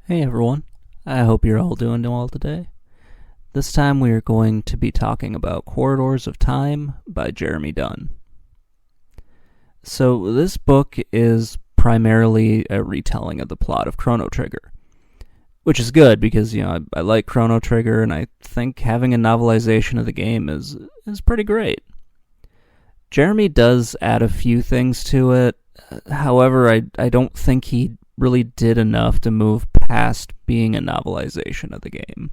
Hey everyone, I hope you're all doing well today. This time we are going to be talking about Corridors of Time by Jeremy Dunn. So, this book is primarily a retelling of the plot of Chrono Trigger, which is good because, I like Chrono Trigger and I think having a novelization of the game is pretty great. Jeremy does add a few things to it, however, I don't think he really did enough to move past being a novelization of the game.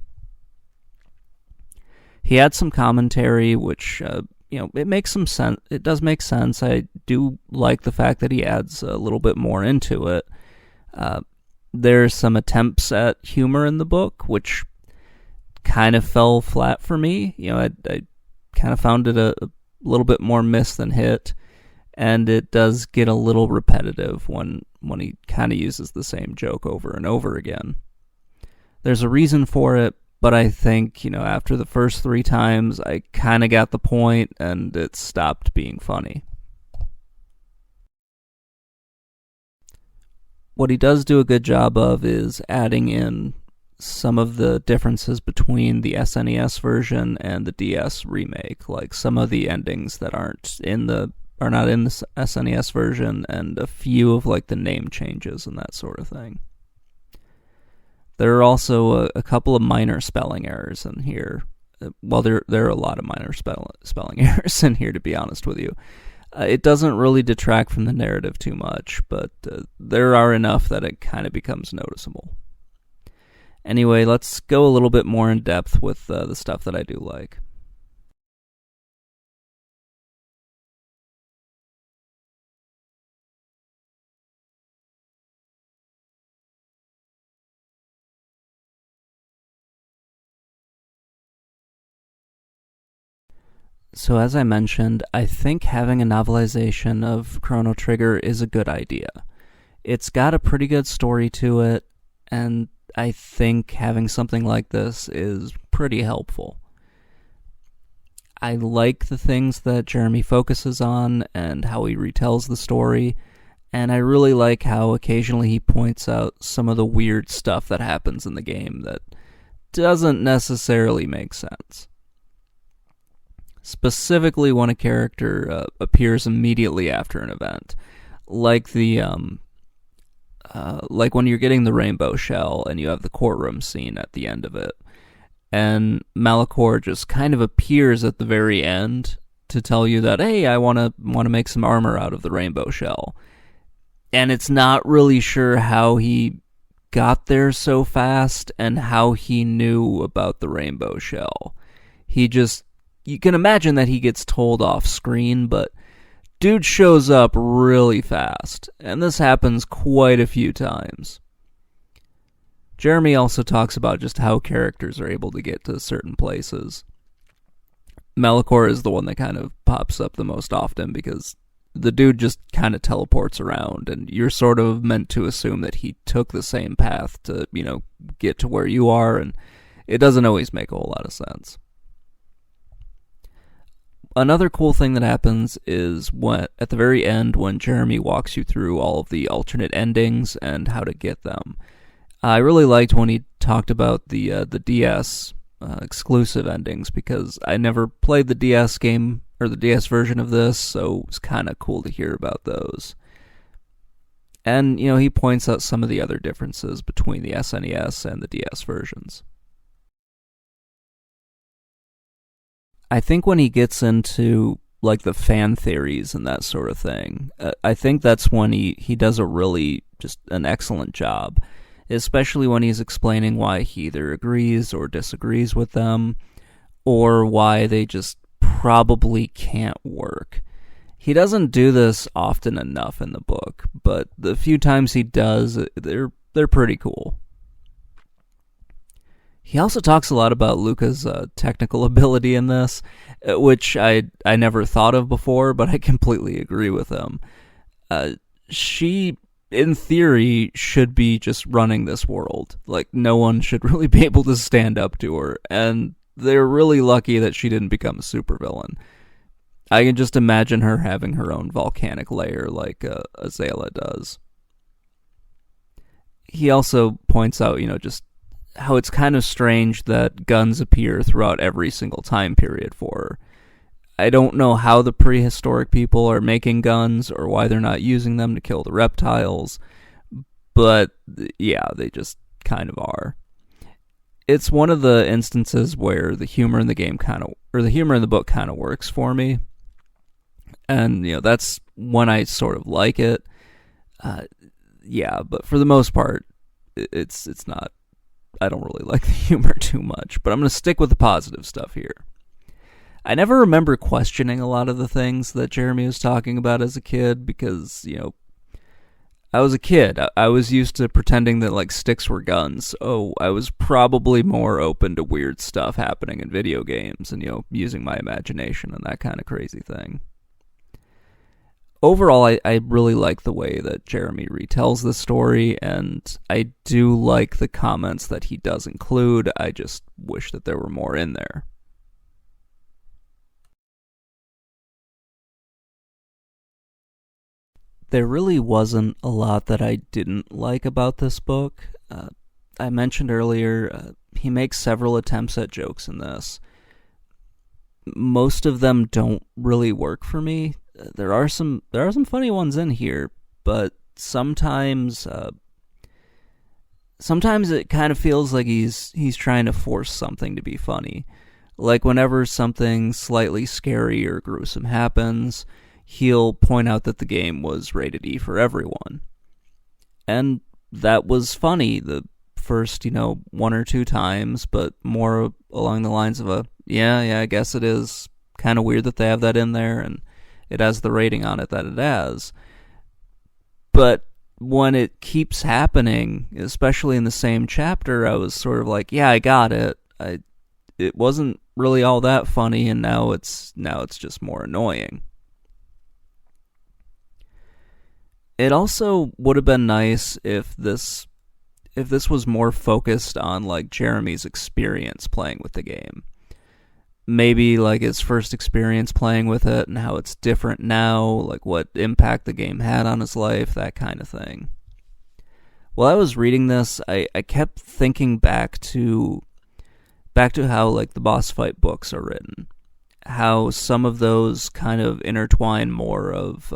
He had some commentary, which it makes some sense. It does make sense. I do like the fact that he adds a little bit more into it. There's some attempts at humor in the book, which kind of fell flat for me. I kind of found it a little bit more miss than hit, and it does get a little repetitive when he kind of uses the same joke over and over again. There's a reason for it, but I think, after the first 3 times, I kind of got the point, and it stopped being funny. What he does do a good job of is adding in some of the differences between the SNES version and the DS remake, like some of the endings that are not in the SNES version, and a few of the name changes and that sort of thing. There are also a couple of minor spelling errors in here. Well, there are a lot of minor spelling errors in here, to be honest with you. It doesn't really detract from the narrative too much, but there are enough that it kind of becomes noticeable. Anyway, let's go a little bit more in depth with the stuff that I do like. So as I mentioned, I think having a novelization of Chrono Trigger is a good idea. It's got a pretty good story to it, and I think having something like this is pretty helpful. I like the things that Jeremy focuses on and how he retells the story, and I really like how occasionally he points out some of the weird stuff that happens in the game that doesn't necessarily make sense. Specifically when a character appears immediately after an event, like like when you're getting the rainbow shell and you have the courtroom scene at the end of it, and Malachor just kind of appears at the very end to tell you that, hey, I want to make some armor out of the rainbow shell, and it's not really sure how he got there so fast and how he knew about the rainbow shell. You can imagine that he gets told off screen, but dude shows up really fast, and this happens quite a few times. Jeremy also talks about just how characters are able to get to certain places. Malachor is the one that kind of pops up the most often because the dude just kind of teleports around, and you're sort of meant to assume that he took the same path to, get to where you are, and it doesn't always make a whole lot of sense. Another cool thing that happens is at the very end when Jeremy walks you through all of the alternate endings and how to get them. I really liked when he talked about the DS exclusive endings because I never played the DS game or the DS version of this, so it was kind of cool to hear about those. And, he points out some of the other differences between the SNES and the DS versions. I think when he gets into the fan theories and that sort of thing, I think that's when he does a really just an excellent job, especially when he's explaining why he either agrees or disagrees with them, or why they just probably can't work. He doesn't do this often enough in the book, but the few times he does, they're pretty cool. He also talks a lot about Luca's technical ability in this, which I never thought of before, but I completely agree with him. She, in theory, should be just running this world. No one should really be able to stand up to her, and they're really lucky that she didn't become a supervillain. I can just imagine her having her own volcanic lair like Azala does. he also points out, just how it's kind of strange that guns appear throughout every single time period for her. I don't know how the prehistoric people are making guns or why they're not using them to kill the reptiles, but yeah, they just kind of are. It's one of the instances where the humor in the game the humor in the book kind of works for me. And, that's when I sort of like it. Yeah, but for the most part, it's not, I don't really like the humor too much, but I'm going to stick with the positive stuff here. I never remember questioning a lot of the things that Jeremy was talking about as a kid because, I was a kid. I was used to pretending that, like, sticks were guns. Oh, I was probably more open to weird stuff happening in video games and, using my imagination and that kind of crazy thing. Overall, I really like the way that Jeremy retells the story, and I do like the comments that he does include. I just wish that there were more in there. There really wasn't a lot that I didn't like about this book. I mentioned earlier, he makes several attempts at jokes in this. Most of them don't really work for me. There are some funny ones in here, but sometimes it kind of feels like he's trying to force something to be funny. Like whenever something slightly scary or gruesome happens, he'll point out that the game was rated E for everyone. And that was funny the first, one or two times, but more along the lines of I guess it is kind of weird that they have that in there, and it has the rating on it that it has. But when it keeps happening, especially in the same chapter, I was sort of like, yeah, I got it. It wasn't really all that funny, and now it's just more annoying. It also would have been nice if this was more focused on, like, Jeremy's experience playing with the game. Maybe, like, his first experience playing with it and how it's different now, like what impact the game had on his life, that kind of thing. While I was reading this, I kept thinking back to how, like, the boss fight books are written. How some of those kind of intertwine more of...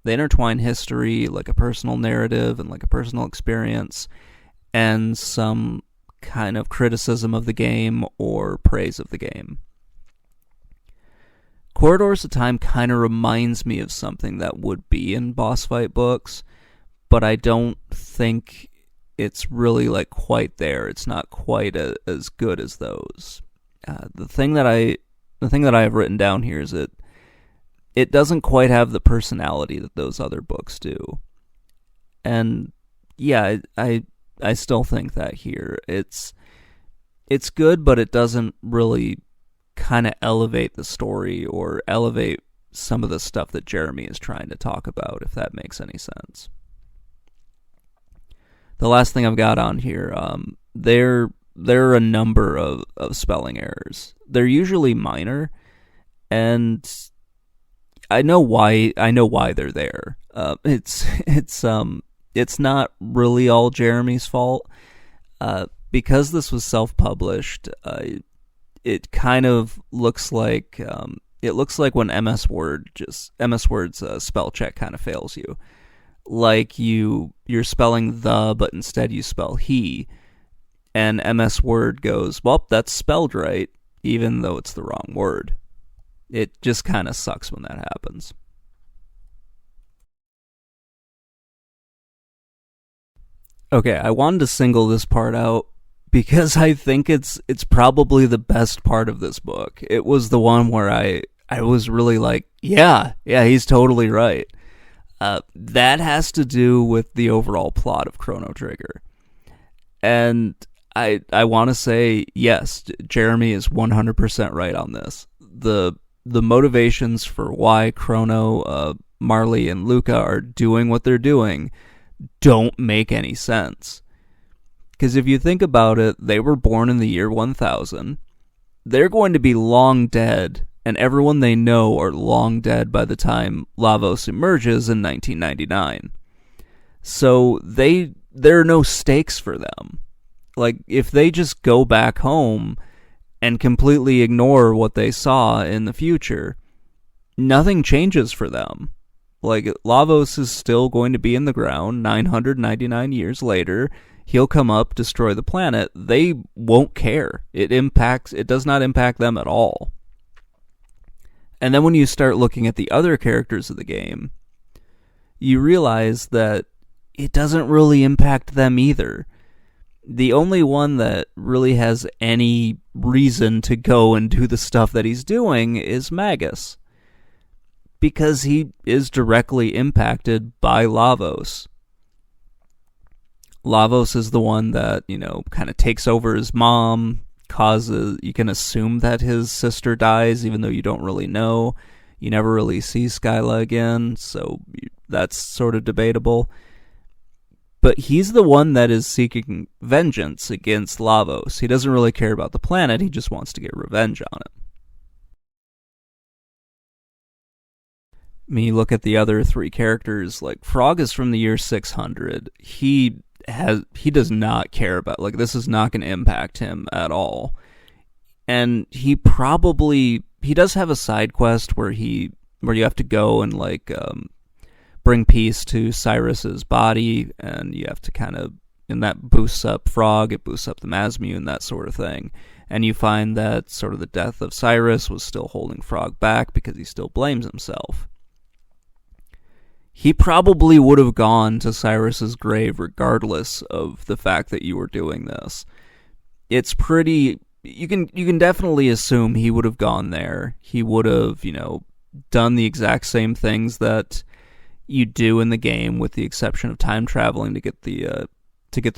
they intertwine history, like a personal narrative and like a personal experience, and some kind of criticism of the game or praise of the game. Corridors of Time kind of reminds me of something that would be in boss fight books, but I don't think it's really, like, quite there. It's not quite as good as those. The thing that I have written down here is it doesn't quite have the personality that those other books do. And yeah, I still think that here. It's good, but it doesn't really kind of elevate the story or elevate some of the stuff that Jeremy is trying to talk about, if that makes any sense. The last thing I've got on here, there are a number of spelling errors. They're usually minor, and I know why they're there. It's not really all Jeremy's fault. Because this was self-published, it kind of looks like when MS Word's spell check kind of fails you. Like you're spelling the, but instead you spell he, and MS Word goes, well, that's spelled right, even though it's the wrong word. It just kind of sucks when that happens. Okay, I wanted to single this part out because I think it's probably the best part of this book. It was the one where I was really like, yeah, he's totally right. That has to do with the overall plot of Chrono Trigger. And I want to say, yes, Jeremy is 100% right on this. The motivations for why Chrono, Marley, and Luca are doing what they're doing don't make any sense. Because if you think about it, they were born in the year 1000. They're going to be long dead, and everyone they know are long dead by the time Lavos emerges in 1999. So they there are no stakes for them. Like, if they just go back home and completely ignore what they saw in the future, nothing changes for them. Like, Lavos is still going to be in the ground 999 years later. He'll come up, destroy the planet. They won't care. It does not impact them at all. And then when you start looking at the other characters of the game, you realize that it doesn't really impact them either. The only one that really has any reason to go and do the stuff that he's doing is Magus, because he is directly impacted by Lavos. Lavos is the one that, kind of takes over his mom, you can assume that his sister dies, even though you don't really know. You never really see Skyla again, so that's sort of debatable. But he's the one that is seeking vengeance against Lavos. He doesn't really care about the planet, he just wants to get revenge on it. I mean, you look at the other three characters, like Frog is from the year 600. He does not care about, like, this is not going to impact him at all. And he does have a side quest where you have to go and, like, bring peace to Cyrus's body, and you have to and that boosts up Frog, it boosts up the Masmu and that sort of thing. And you find that sort of the death of Cyrus was still holding Frog back because he still blames himself. He probably would have gone to Cyrus's grave regardless of the fact that you were doing this. It's pretty... You can definitely assume he would have gone there. He would have, done the exact same things that you do in the game, with the exception of time traveling to get the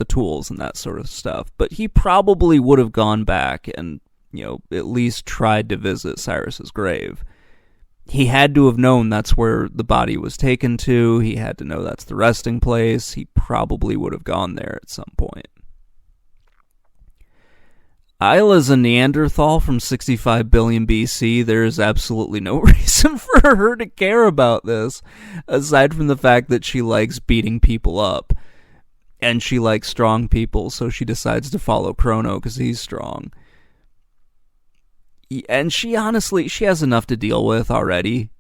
tools and that sort of stuff. But he probably would have gone back and, at least tried to visit Cyrus's grave. He had to have known that's where the body was taken to. He had to know that's the resting place. He probably would have gone there at some point. Isla's a Neanderthal from 65 billion BC. There is absolutely no reason for her to care about this, aside from the fact that she likes beating people up. And she likes strong people, so she decides to follow Chrono because he's strong. And she has enough to deal with already.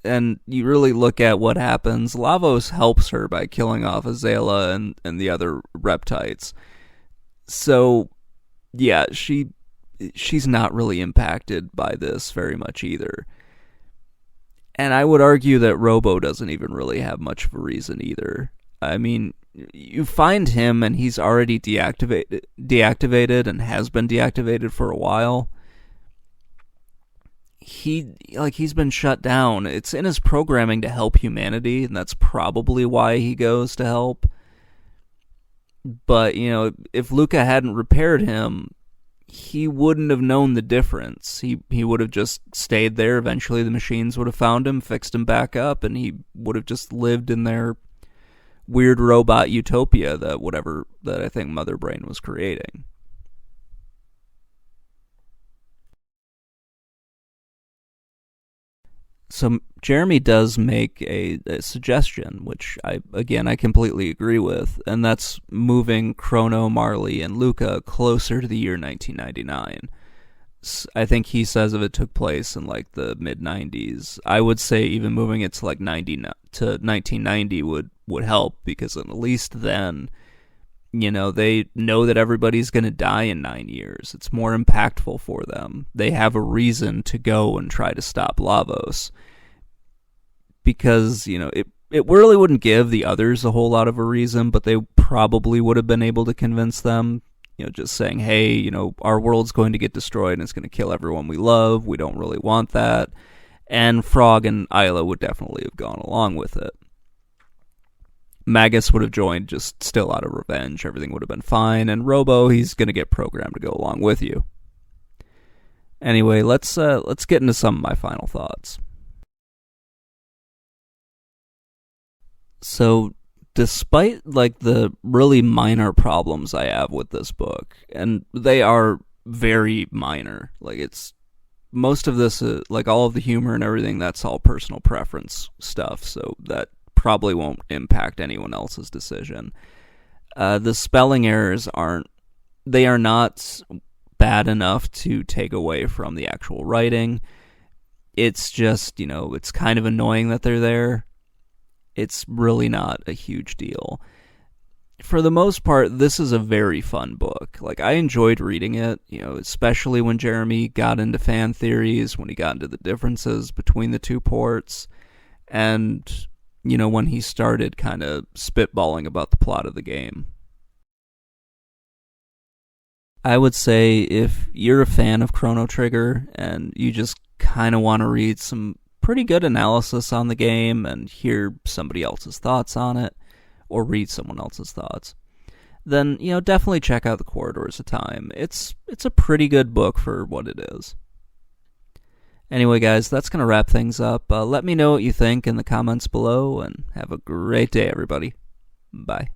And you really look at what happens. Lavos helps her by killing off Azala and the other reptites. So, yeah, she's not really impacted by this very much either. And I would argue that Robo doesn't even really have much of a reason either. I mean, you find him and he's already deactivated and has been deactivated for a while. He's been shut down. It's in his programming to help humanity, and that's probably why he goes to help. But, if Luca hadn't repaired him, he wouldn't have known the difference. He would have just stayed there. Eventually the machines would have found him, fixed him back up, and he would have just lived in their weird robot utopia that I think Mother Brain was creating. So Jeremy does make a suggestion, which I completely agree with, and that's moving Chrono, Marley, and Luca closer to the year 1999. I think he says if it took place in like the mid-90s, I would say even moving it to like 1990 would help, because at least then, they know that everybody's going to die in 9 years. It's more impactful for them. They have a reason to go and try to stop Lavos. Because, it really wouldn't give the others a whole lot of a reason, but they probably would have been able to convince them, just saying, hey, our world's going to get destroyed and it's going to kill everyone we love. We don't really want that. And Frog and Isla would definitely have gone along with it. Magus would have joined just still out of revenge. Everything would have been fine. And Robo, he's going to get programmed to go along with you. Anyway, let's get into some of my final thoughts. So, despite like the really minor problems I have with this book, and they are very minor, like it's most of this, like all of the humor and everything, that's all personal preference stuff, so that probably won't impact anyone else's decision. The spelling errors they are not bad enough to take away from the actual writing. It's just, it's kind of annoying that they're there. It's really not a huge deal. For the most part, this is a very fun book. Like, I enjoyed reading it, especially when Jeremy got into fan theories, when he got into the differences between the two ports, and, when he started kind of spitballing about the plot of the game. I would say if you're a fan of Chrono Trigger and you just kind of want to read some pretty good analysis on the game and hear somebody else's thoughts on it, or read someone else's thoughts, then, definitely check out The Corridors of Time. It's a pretty good book for what it is. Anyway, guys, that's going to wrap things up. Let me know what you think in the comments below, and have a great day, everybody. Bye.